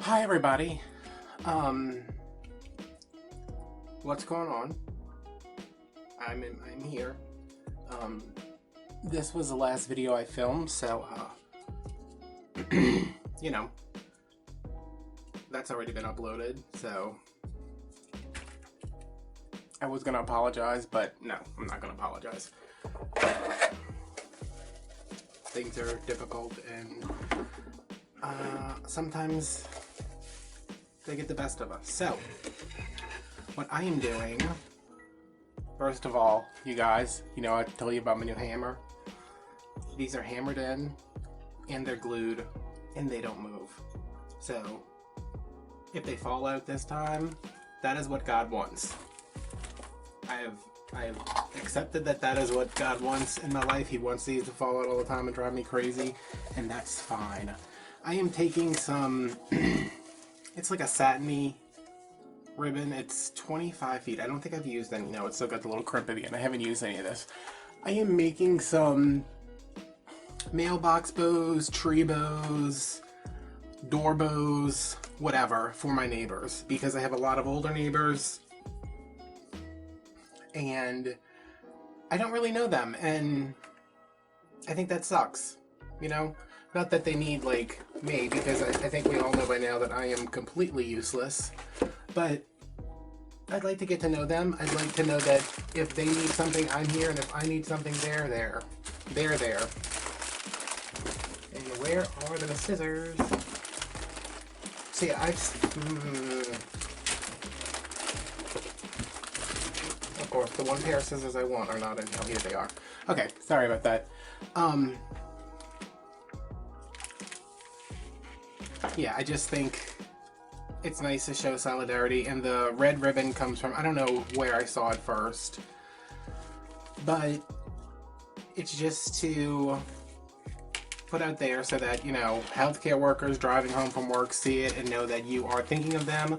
Hi everybody. What's going on? I'm here. Um, this was the last video I filmed, so you know, that's already been uploaded, so I was gonna apologize, but no, I'm not gonna apologize. Things are difficult and sometimes they get the best of us. So, what I am doing, first of all, you guys, I told you about my new hammer. These are hammered in, and they're glued, and they don't move. So, if they fall out this time, that is what God wants. I have accepted that is what God wants in my life. He wants these to fall out all the time and drive me crazy, and that's fine. I am taking some, it's like a satiny ribbon. It's 25 feet. I don't think I've used any. No, it's still got the little crimp at the end. I haven't used any of this. I am making some mailbox bows, tree bows, door bows, whatever, for my neighbors, because I have a lot of older neighbors and I don't really know them, and I think that sucks, Not that they need, like, me, because I think we all know by now that I am completely useless, but I'd like to get to know them. I'd like to know that if they need something, I'm here, and if I need something, they're there. They're there. And where are the scissors? See, Of course, the one pair of scissors I want are not in. Oh, here they are. Okay, sorry about that. Yeah, I just think it's nice to show solidarity, and the red ribbon comes from, I don't know where I saw it first, but it's just to put out there so that, healthcare workers driving home from work see it and know that you are thinking of them,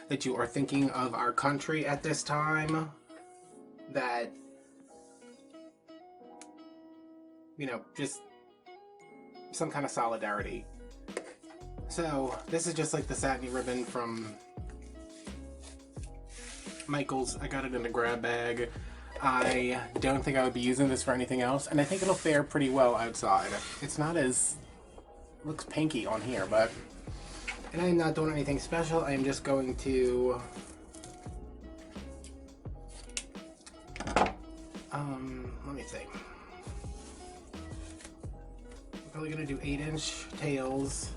that you are thinking of our country at this time, that, just some kind of solidarity. So, this is just like the satiny ribbon from Michael's. I got it in a grab bag. I don't think I would be using this for anything else, and I think it'll fare pretty well outside. It's not as... looks pinky on here, but... And I'm not doing anything special. I'm just going to... let me see. I'm probably going to do 8-inch tails,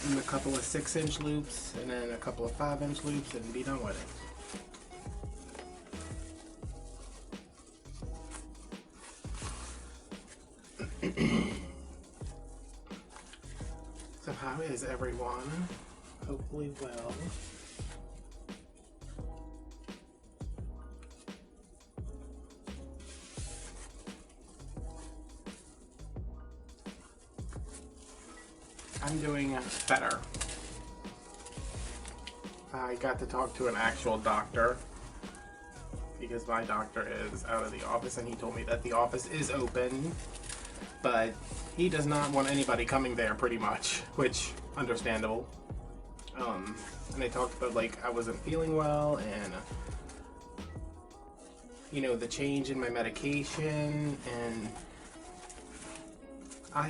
and a couple of 6-inch loops, and then a couple of 5-inch loops, and be done with it. So how is everyone? Hopefully well. I'm doing better. I got to talk to an actual doctor, because my doctor is out of the office, and he told me that the office is open, but he does not want anybody coming there, pretty much, which, understandable. And I talked about, like, I wasn't feeling well, and, the change in my medication, and I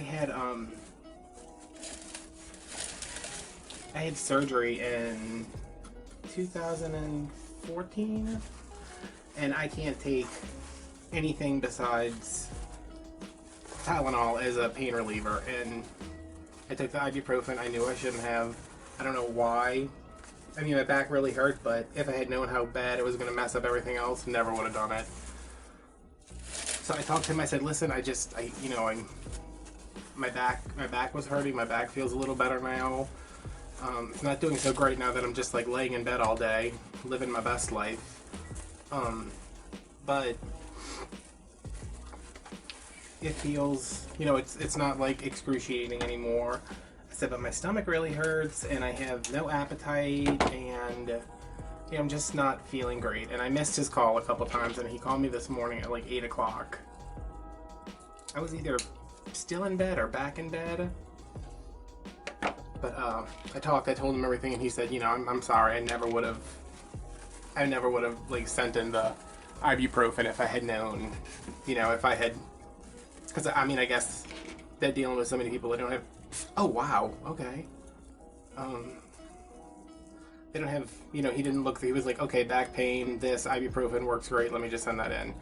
had surgery in 2014, and I can't take anything besides Tylenol as a pain reliever, and I took the ibuprofen. I knew I shouldn't have. I don't know why. I mean, my back really hurt, but if I had known how bad it was going to mess up everything else, never would have done it. So I talked to him. I said, listen, my back was hurting. My back feels a little better now. It's not doing so great now that I'm just like laying in bed all day, living my best life. But it feels, it's not like excruciating anymore. I said, but my stomach really hurts, and I have no appetite, and I'm just not feeling great. And I missed his call a couple times, and he called me this morning at like 8 o'clock. I was either still in bed or back in bed. But I told him everything, and he said, you know, I'm sorry, I never would have like sent in the ibuprofen if I had known, you know, if I had, because I mean, I guess they're dealing with so many people that don't have. Oh wow, okay. They don't have, you know, he didn't look. He was like, okay, back pain, this ibuprofen works great. Let me just send that in.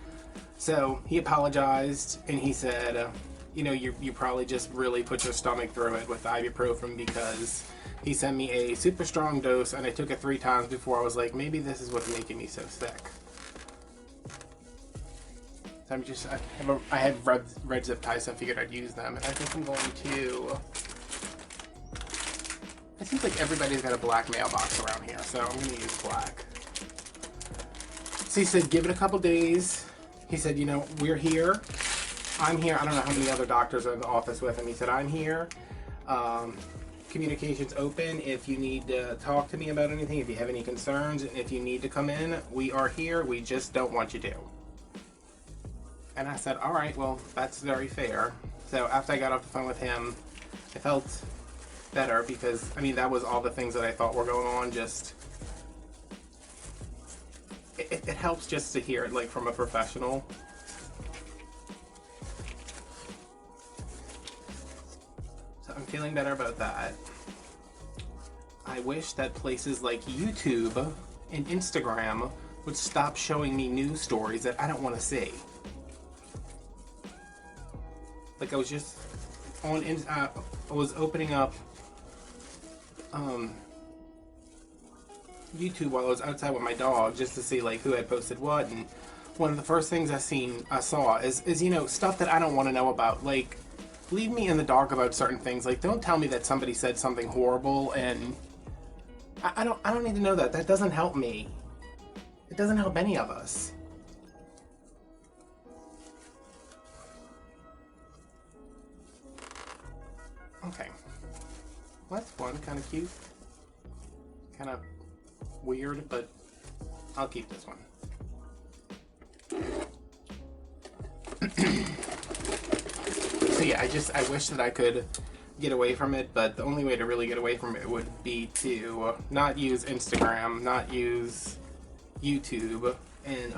So he apologized, and he said, you know, you probably just really put your stomach through it with the ibuprofen, because he sent me a super strong dose, and I took it 3 times before I was like, maybe this is what's making me so sick. So I'm just, I had red zip ties, so I figured I'd use them, and I think I'm going to. It seems like everybody's got a black mailbox around here, so I'm going to use black. So he said, give it a couple days. He said, you know, we're here. I'm here. I don't know how many other doctors are in the office with him. He said, I'm here. Communication's open. If you need to talk to me about anything, if you have any concerns, and if you need to come in, we are here. We just don't want you to. And I said, all right, well, that's very fair. So after I got off the phone with him, I felt better, because, I mean, that was all the things that I thought were going on. Just, it helps just to hear it, like, from a professional. So I'm feeling better about that. I wish that places like YouTube and Instagram would stop showing me news stories that I don't want to see. Like, I was just on, I was opening up YouTube while I was outside with my dog, just to see like who had posted what, and one of the first things I saw is you know, stuff that I don't want to know about. Like, leave me in the dark about certain things. Like, don't tell me that somebody said something horrible, and I don't need to know that. That doesn't help me. It doesn't help any of us. Okay. Well, that's fun. Kind of cute. Kind of weird, but I'll keep this one. So yeah, I wish that I could get away from it, but the only way to really get away from it would be to not use Instagram, not use YouTube, and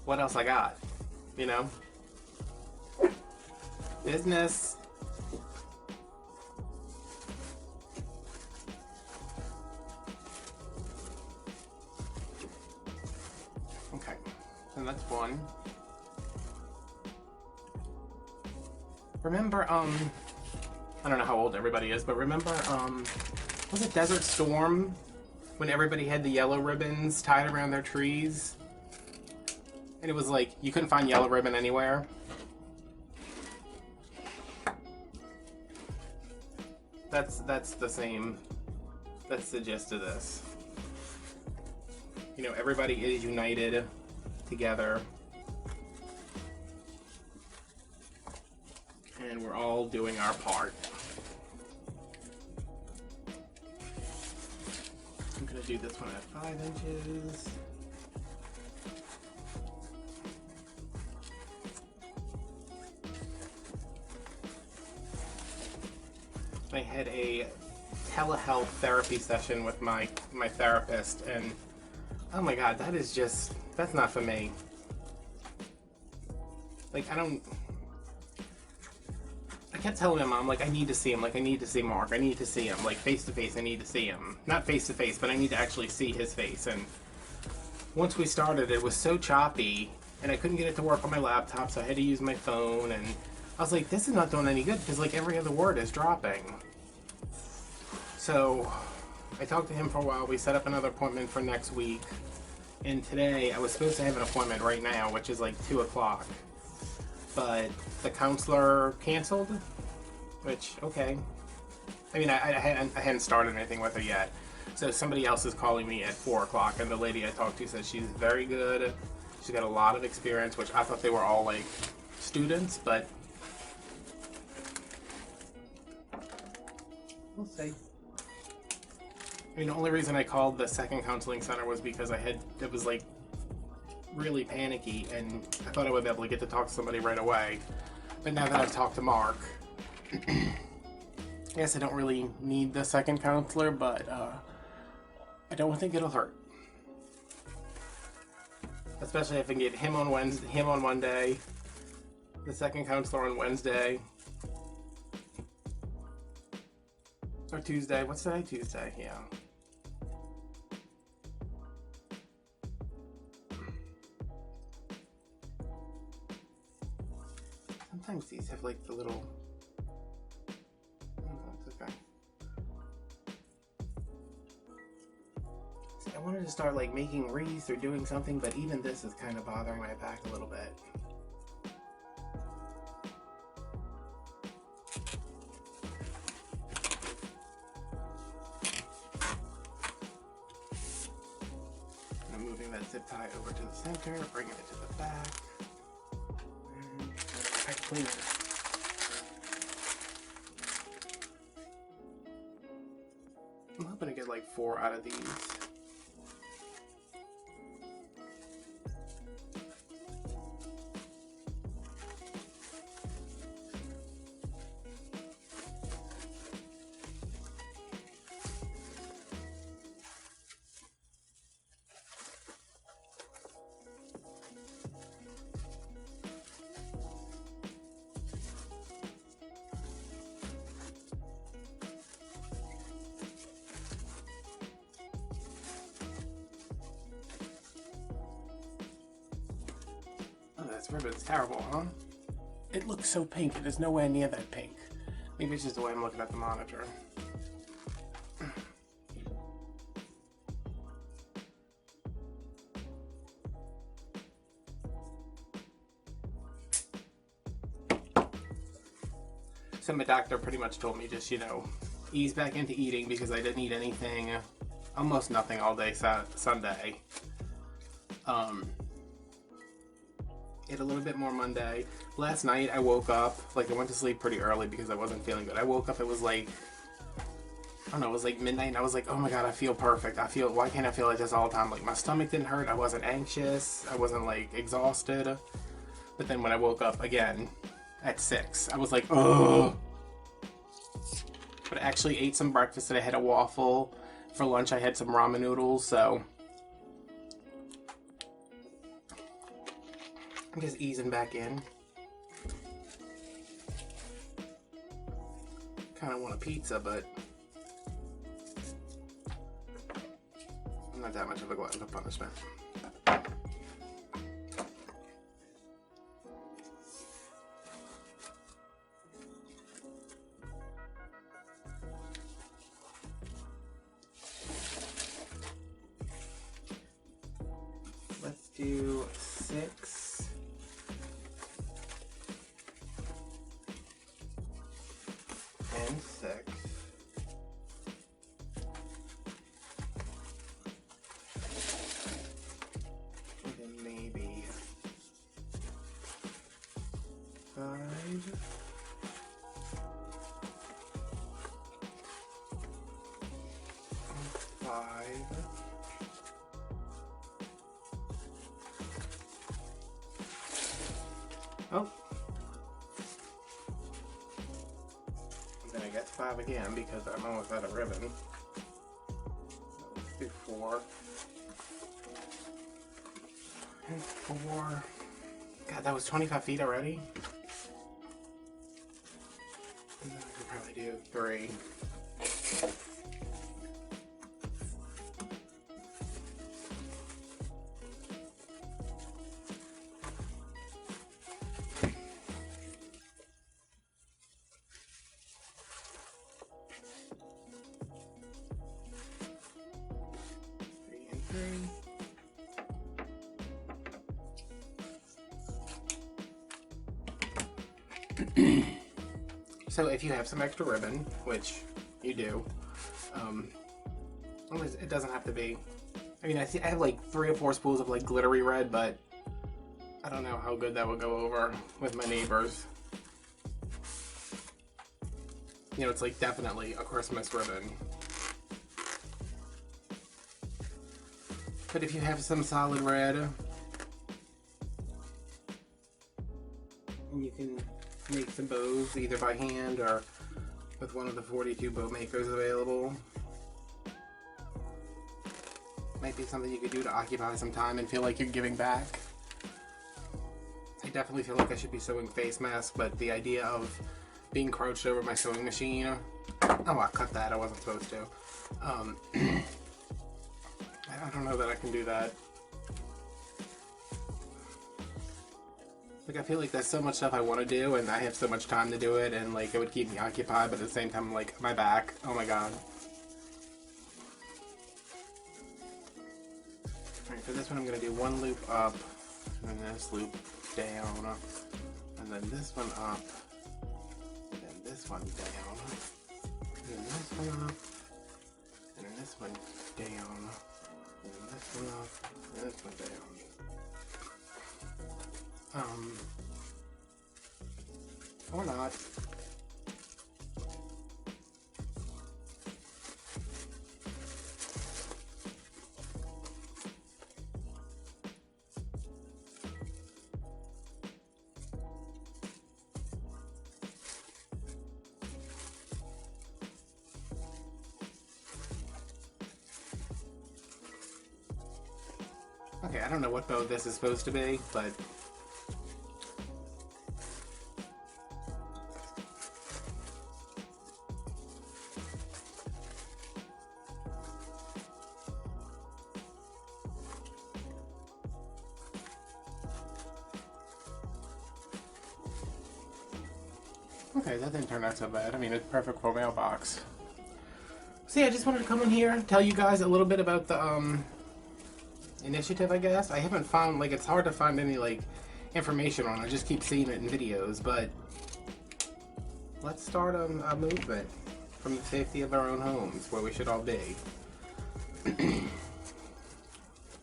what else I got? You know? Business. Okay, so that's one. Remember, I don't know how old everybody is, but remember, was it Desert Storm? When everybody had the yellow ribbons tied around their trees? And it was like, you couldn't find yellow ribbon anywhere? That's the same, that's the gist of this. You know, everybody is united together. And we're all doing our part. I'm gonna do this one at 5 inches. I had a telehealth therapy session with my therapist, and oh my god, that is just, that's not for me. Like, I kept telling my mom, like, I need to see him, like, I need to see Mark, I need to see him, like, face to face, I need to see him. Not face to face, but I need to actually see his face. And once we started, it was so choppy, and I couldn't get it to work on my laptop, so I had to use my phone, and I was like, this is not doing any good, because, like, every other word is dropping. So I talked to him for a while, we set up another appointment for next week, and today I was supposed to have an appointment right now, which is like 2 o'clock. But the counselor canceled, which, okay. I mean, I hadn't started anything with her yet. So somebody else is calling me at 4 o'clock, and the lady I talked to says she's very good. She's got a lot of experience, which I thought they were all, like, students, but we'll see. I mean, the only reason I called the second counseling center was because it was, like, really panicky, and I thought I would be able to get to talk to somebody right away. But now that I've talked to Mark, I guess I don't really need the second counselor, but I don't think it'll hurt. Especially if I can get him on Wednesday, him on Monday, the second counselor on Wednesday. Or Tuesday. What's today? Tuesday, yeah. Sometimes these have like the little... Oh, it's okay. See, I wanted to start like making wreaths or doing something, but even this is kind of bothering my back a little bit. I'm moving that zip tie over to the center, bringing it to the back. And clean it. I'm hoping to get like 4 out of these. This ribbon's terrible, huh? It looks so pink. It is nowhere near that pink. Maybe it's just the way I'm looking at the monitor. So my doctor pretty much told me just, you know, ease back into eating because I didn't eat anything, almost nothing all day Sunday. Ate a little bit more Monday. Last night I woke up, like I went to sleep pretty early because I wasn't feeling good. I woke up, it was like, I don't know, it was like midnight and I was like, oh my god, I feel perfect. Why can't I feel like this all the time? Like my stomach didn't hurt, I wasn't anxious, I wasn't like exhausted. But then when I woke up again at 6, I was like, ugh. But I actually ate some breakfast and I had a waffle. For lunch I had some ramen noodles, so I'm just easing back in. Kind of want a pizza, but I'm not that much of a glutton for punishment. Let's do 6. And 6. And then maybe 5. And 5. Oh. Then I get 5 again because I'm almost out of ribbon. Let's do 4. And 4. God, that was 25 feet already? And then I could probably do 3. So if you have some extra ribbon, which you do, it doesn't have to be. I mean, I have like 3 or 4 spools of like glittery red, but I don't know how good that would go over with my neighbors. You know, it's like definitely a Christmas ribbon. But if you have some solid red, you can make some bows either by hand or with one of the 42 boat makers available. Might be something you could do to occupy some time and feel like you're giving back. I definitely feel like I should be sewing face masks, but the idea of being crouched over my sewing machine... Oh, I cut that. I wasn't supposed to. I don't know that I can do that. Like, I feel like there's so much stuff I want to do, and I have so much time to do it, and like, it would keep me occupied, but at the same time, like, my back, oh my god. Alright, for this one I'm going to do one loop up, and then this loop down, and then this one up, and then this one down, and then this one up, and then this one down, and then this one up, and this one down. Or not. Okay, I don't know what bow this is supposed to be, but okay, that didn't turn out so bad. I mean, it's perfect for a mailbox. So yeah, I just wanted to come in here and tell you guys a little bit about the initiative, I guess. I haven't found, like, it's hard to find any, like, information on it. I just keep seeing it in videos, but let's start a movement from the safety of our own homes, where we should all be.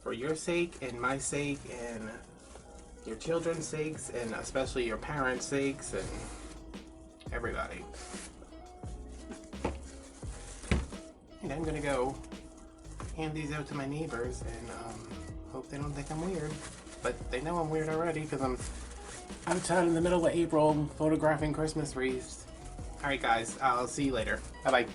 For your sake, and my sake, and your children's sakes, and especially your parents' sakes, and everybody. And I'm gonna go hand these out to my neighbors and hope they don't think I'm weird. But they know I'm weird already because I'm outside in the middle of April photographing Christmas wreaths. Alright guys, I'll see you later. Bye bye.